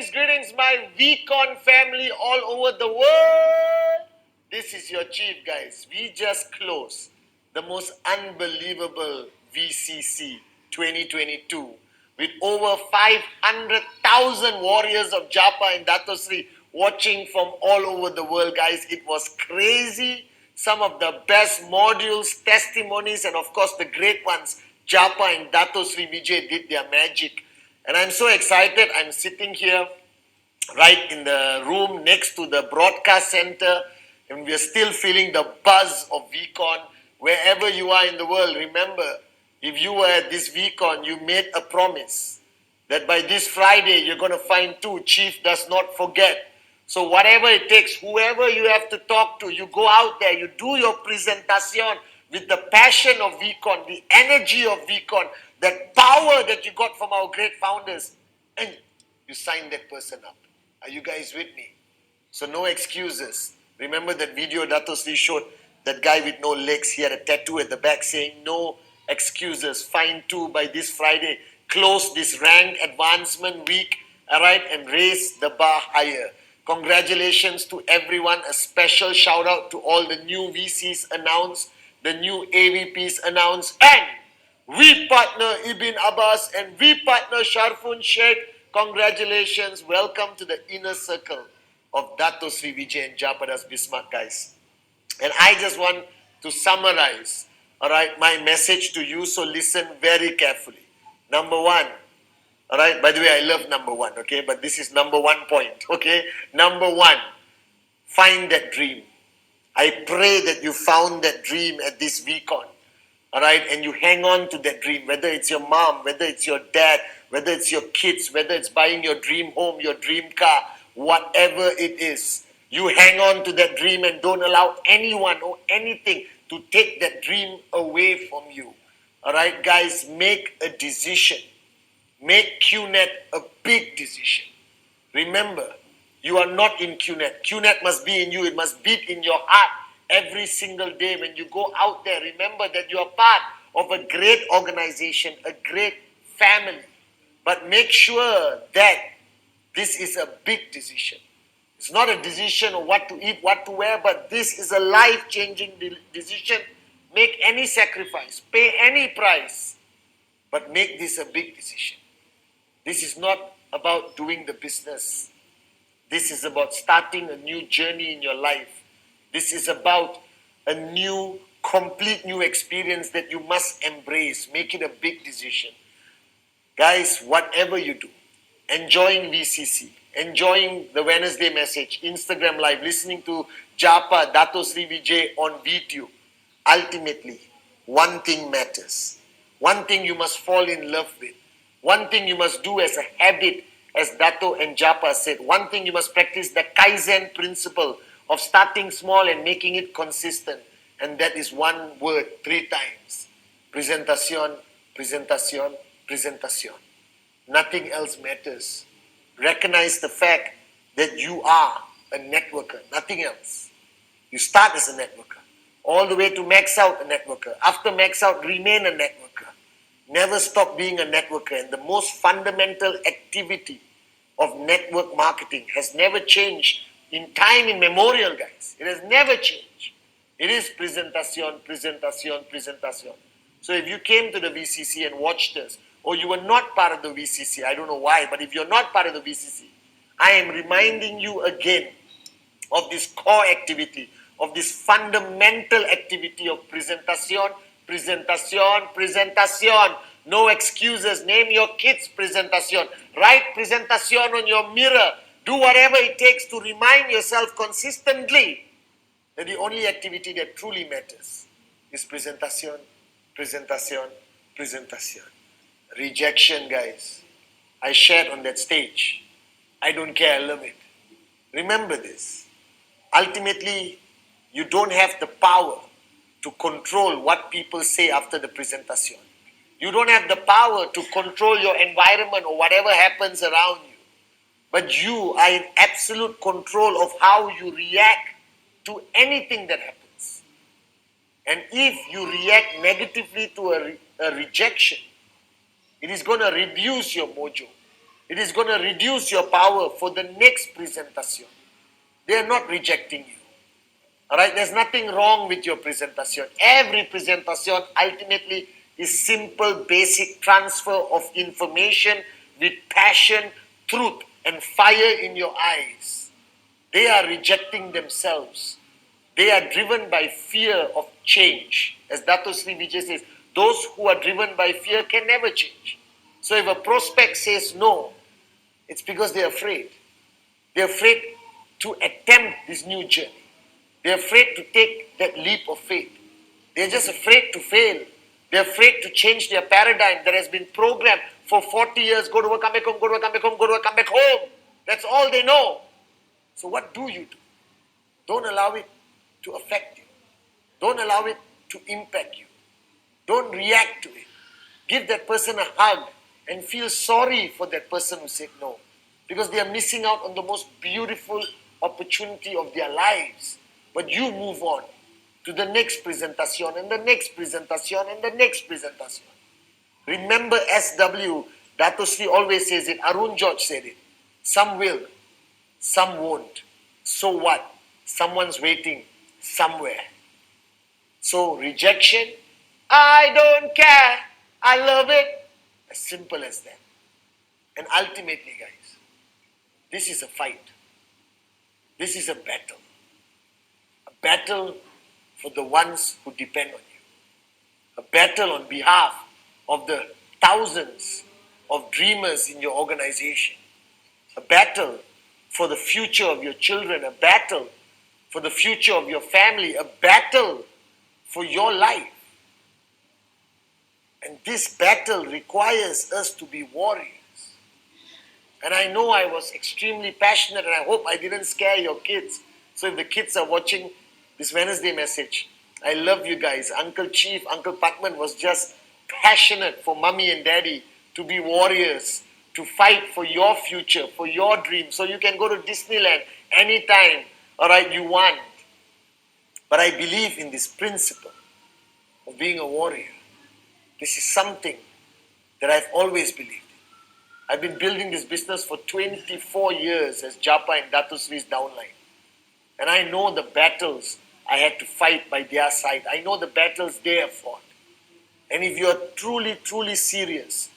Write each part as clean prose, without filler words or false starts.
Greetings, my VCon family all over the world. This is your chief, guys. We just closed the most unbelievable VCC 2022 with over 500,000 warriors of Japa and Dato Sri watching from all over the world, guys. It was crazy. Some of the best modules, testimonies, and of course the great ones, Japa and Dato Sri Vijay did their magic. And I'm so excited. I'm sitting here right in the room next to the broadcast center, and we're still feeling the buzz of VCon. Wherever you are in the world, remember, if you were at this VCon, you made a promise that by this Friday you're going to find two. Chief does not forget. So whatever it takes, whoever you have to talk to, you go out there, you do your presentation with the passion of VCon, the energy of VCon, that power that you got from our great founders, and you sign that person up. Are you guys with me? So no excuses. Remember that video Dato Sri showed, that guy with no legs, he had a tattoo at the back saying no excuses, find two by this Friday, close this rank advancement week, all right, and raise the bar higher. Congratulations to everyone. A special shout out to all the new VCs announced, the new AVPs announced, and we partner Ibn Abbas and we partner Sharfun Sheikh. Congratulations. Welcome to the inner circle of Dato Sri Vijay and Japadas Bismarck, guys. And I just want to summarize, all right, my message to you. So listen very carefully. Number one, all right, by the way, I love number one, okay, but this is number 1 point, okay. Number one, find that dream. I pray that you found that dream at this VCon. All right, and you hang on to that dream, whether it's your mom, whether it's your dad, whether it's your kids, whether it's buying your dream home, your dream car, whatever it is. You hang on to that dream and don't allow anyone or anything to take that dream away from you. All right, guys, make a decision. Make QNet a big decision. Remember, you are not in QNet. QNet must be in you. It must beat in your heart. Every single day when you go out there, remember that you are part of a great organization, a great family. But make sure that this is a big decision. It's not a decision of what to eat, what to wear, but this is a life-changing decision. Make any sacrifice, pay any price, but make this a big decision. This is not about doing the business. This is about starting a new journey in your life. This is about a new, complete new experience that you must embrace. Make it a big decision. Guys, whatever you do, enjoying VCC, enjoying the Wednesday message, Instagram Live, listening to Japa, Dato Sri Vijay on VTube, ultimately, one thing matters. One thing you must fall in love with. One thing you must do as a habit, as Dato and Japa said. One thing you must practice, the Kaizen principle of starting small and making it consistent. And that is one word 3 times. Presentación, presentación, presentación. Nothing else matters. Recognize the fact that you are a networker. Nothing else. You start as a networker. All the way to max out a networker. After max out, remain a networker. Never stop being a networker. And the most fundamental activity of network marketing has never changed in time immemorial, guys. It has never changed. It is presentación, presentación, presentación. So if you came to the VCC and watched us, or you were not part of the VCC, I don't know why, but if you're not part of the VCC, I am reminding you again of this core activity, of this fundamental activity of presentación, presentación, presentación. No excuses. Name your kids presentación. Write presentación on your mirror. Do whatever it takes to remind yourself consistently that the only activity that truly matters is presentación, presentación, presentación. Rejection, guys. I shared on that stage. I don't care, I love it. Remember this. Ultimately, you don't have the power to control what people say after the presentation. You don't have the power to control your environment or whatever happens around you. But you are in absolute control of how you react to anything that happens. And if you react negatively to a rejection, it is going to reduce your mojo. It is going to reduce your power for the next presentation. They are not rejecting you. Alright, there's nothing wrong with your presentation. Every presentation ultimately is simple, basic transfer of information with passion, truth, and fire in your eyes. They are rejecting themselves. They are driven by fear of change. As Dato Sri Vijay says, those who are driven by fear can never change. So if a prospect says no, it's because they're afraid. They're afraid to attempt this new journey. They're afraid to take that leap of faith. They're just afraid to fail. They're afraid to change their paradigm that has been programmed for 40 years. Go to work, come back home, go to work, come back home, go to work, come back home. That's all they know. So what do you do? Don't allow it to affect you. Don't allow it to impact you. Don't react to it. Give that person a hug and feel sorry for that person who said no. Because they are missing out on the most beautiful opportunity of their lives. But you move on to the next presentation and the next presentation and the next presentation. Remember SW, Dato Sri always says it, Arun George said it. Some will, some won't. So what? Someone's waiting somewhere. So rejection, I don't care, I love it. As simple as that. And ultimately, guys, this is a fight. This is a battle. A battle for the ones who depend on you. A battle on behalf of the thousands of dreamers in your organization. A battle for the future of your children. A battle for the future of your family. A battle for your life. And this battle requires us to be warriors. And I know I was extremely passionate, and I hope I didn't scare your kids. So if the kids are watching this Wednesday message, I love you guys. Uncle Chief, Uncle Pathman was just passionate for mommy and daddy to be warriors, to fight for your future, for your dreams, so you can go to Disneyland anytime, all right, you want. But I believe in this principle of being a warrior. This is something that I've always believed in. I've been building this business for 24 years as Japa and Dato Sri's downline. And I know the battles I had to fight by their side. I know the battles they have fought. And if you're truly, truly serious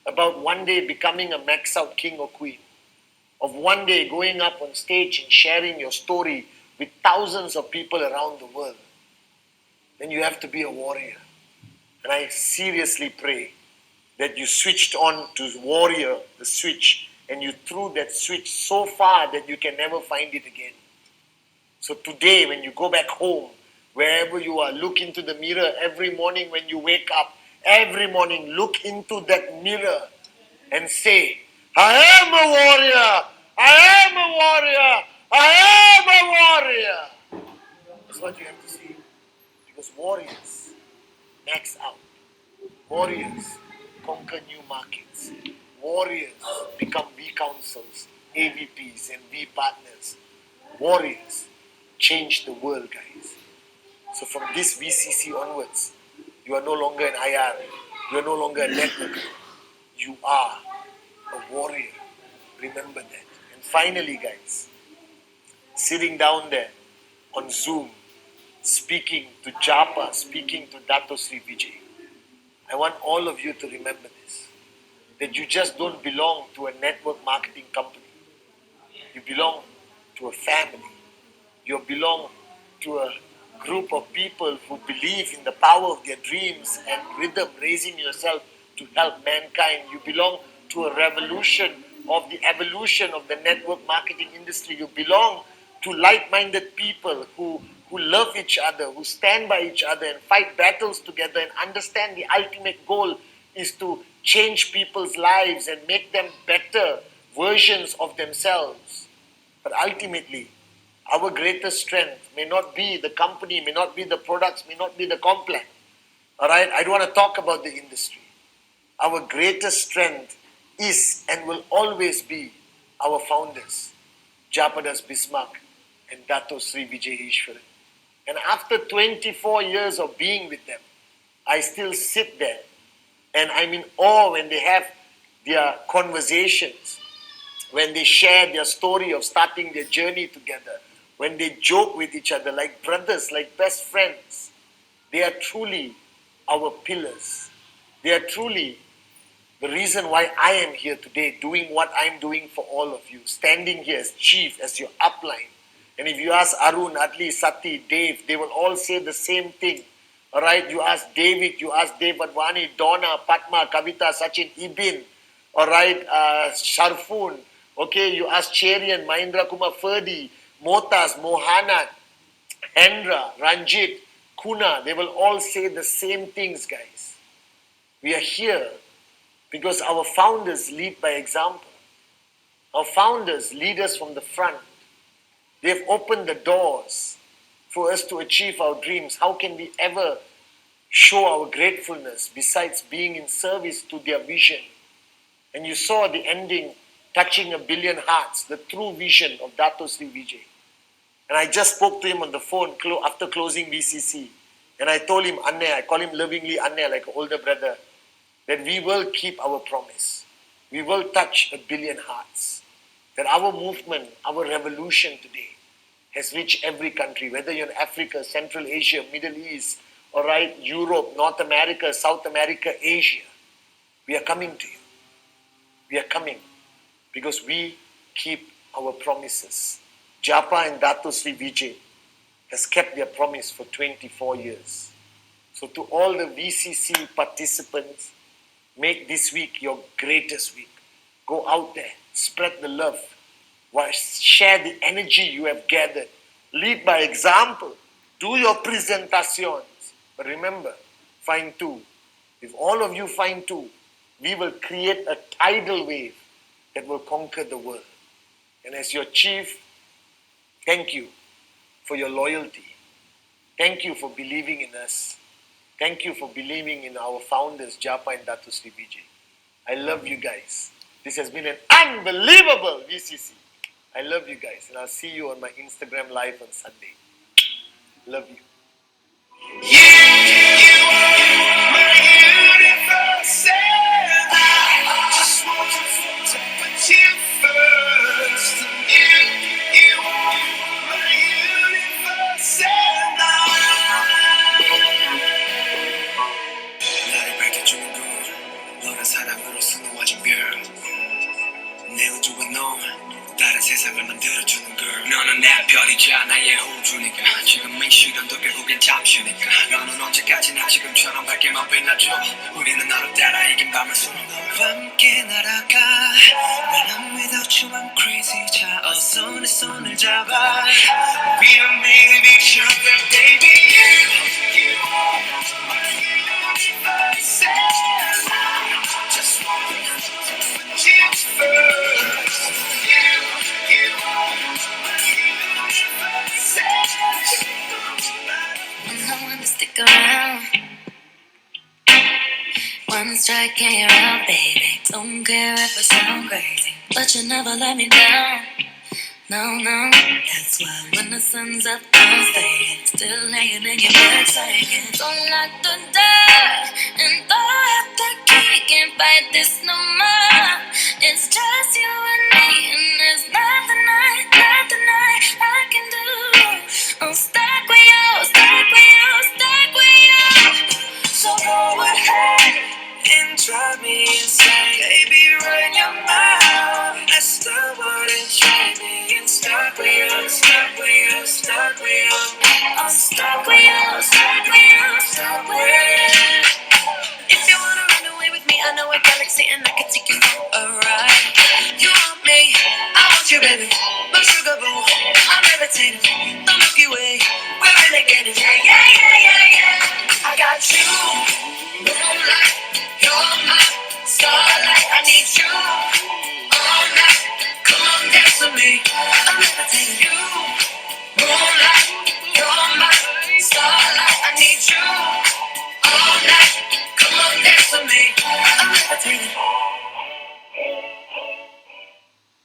about one day becoming a max out king or queen, of one day going up on stage and sharing your story with thousands of people around the world, then you have to be a warrior. And I seriously pray that you switched on to warrior, the switch, and you threw that switch so far that you can never find it again. So today, when you go back home, wherever you are, look into the mirror every morning when you wake up. Every morning, look into that mirror and say, I am a warrior! I am a warrior! I am a warrior! That's what you have to say. Because warriors max out. Warriors conquer new markets. Warriors become V councils, AVPs, and V partners. Warriors change the world, guys. So from this VCC onwards, you are no longer an IR. You are no longer a networker. You are a warrior. Remember that. And finally, guys, sitting down there on Zoom, speaking to Japa, speaking to Dato Sri Vijay, I want all of you to remember this, that you just don't belong to a network marketing company. You belong to a family. You belong to a group of people who believe in the power of their dreams and rhythm, raising yourself to help mankind. You belong to a revolution of the evolution of the network marketing industry. You belong to like-minded people who love each other, who stand by each other and fight battles together and understand the ultimate goal is to change people's lives and make them better versions of themselves. But ultimately, our greatest strength may not be the company, may not be the products, may not be the complex. All right, I don't want to talk about the industry. Our greatest strength is and will always be our founders, Japadas Bismarck and Dato Sri Vijay Ishwaran. And after 24 years of being with them, I still sit there and I'm in awe when they have their conversations, when they share their story of starting their journey together, when they joke with each other like brothers, like best friends. They are truly our pillars. They are truly the reason why I am here today, doing what I'm doing for all of you, standing here as chief, as your upline. And if you ask Arun, Adli, Sati, Dave, they will all say the same thing. All right, you ask David, you ask Dave Advani, Donna, Padma, Kavita, Sachin, Ibin, all right, Sharfoon, okay, you ask Cherian, Mahindra Kumar, Ferdi, Motas, Mohana, Hendra, Ranjit, Kuna, they will all say the same things, guys. We are here because our founders lead by example. Our founders lead us from the front. They've opened the doors for us to achieve our dreams. How can we ever show our gratefulness besides being in service to their vision? And you saw the ending, touching 1 billion hearts, the true vision of Dato Sri Vijay. And I just spoke to him on the phone after closing VCC. And I told him, Anne, I call him lovingly Anne, like an older brother, that we will keep our promise. We will touch 1 billion hearts. That our movement, our revolution today has reached every country, whether you're in Africa, Central Asia, Middle East, all right, Europe, North America, South America, Asia. We are coming to you. We are coming because we keep our promises. Japa and Dato Sri Vijay has kept their promise for 24 years. So to all the VCC participants, make this week your greatest week. Go out there, spread the love, share the energy you have gathered. Lead by example. Do your presentations. But remember, find two. If all of you find two, we will create a tidal wave that will conquer the world. And as your chief, thank you for your loyalty. Thank you for believing in us. Thank you for believing in our founders, Japa and Dato Sri Vijay. I love you guys. This has been an unbelievable VCC. I love you guys, and I'll see you on my Instagram live on Sunday. Love you. You are my universe, and I just want to put you first. You are my universe, and 나를 밝혀주는 건 너란 사랑으로 수놓아진 별. 내 우주와 너 다른 세상을 만들어주는 걸. 너는 내 별이자 나의 호주니까. 지금 이 시간도 결국엔 잠시니까. 너는 언제까지나 지금처럼 밝게만 빛나줘. 우리는 너를 따라 이긴 밤을 수놓아. 너와 함께 날아가. When I'm without you I'm crazy. 자 어서 내 손을 잡아. We are made of each other baby. You are my universe. I just want you first. You are my universe. I wanna stick around. One strike and you're out, baby. Don't care if I sound crazy, but you never let me down. No, no, that's why when the sun's up, I'm staying. Still laying in your bed saying, don't lock the door and throw out the key. Can't fight this no more. It's just you and me, and there's nothing I can do. I'm stuck with you, stuck with you, stuck with you. So go ahead and drive me insane. Baby, run your mouth. Let's stop what it's driving. Stuck with you, stuck with you, stuck with you. I'm stuck with you, stuck with you, stuck with you. If you wanna run away with me, I know a galaxy and I can take you for a ride. You want me, I want you, baby. My sugar boo, I'm levitating. The Milky Way, we're renegading. Yeah, yeah, yeah, yeah, yeah. I got you, moonlight. You're my starlight. I need you all night. Come on, dance with me. I'm levitating. You, moonlight. You're my starlight. I need you all night. Come on, dance with me. I'm levitating.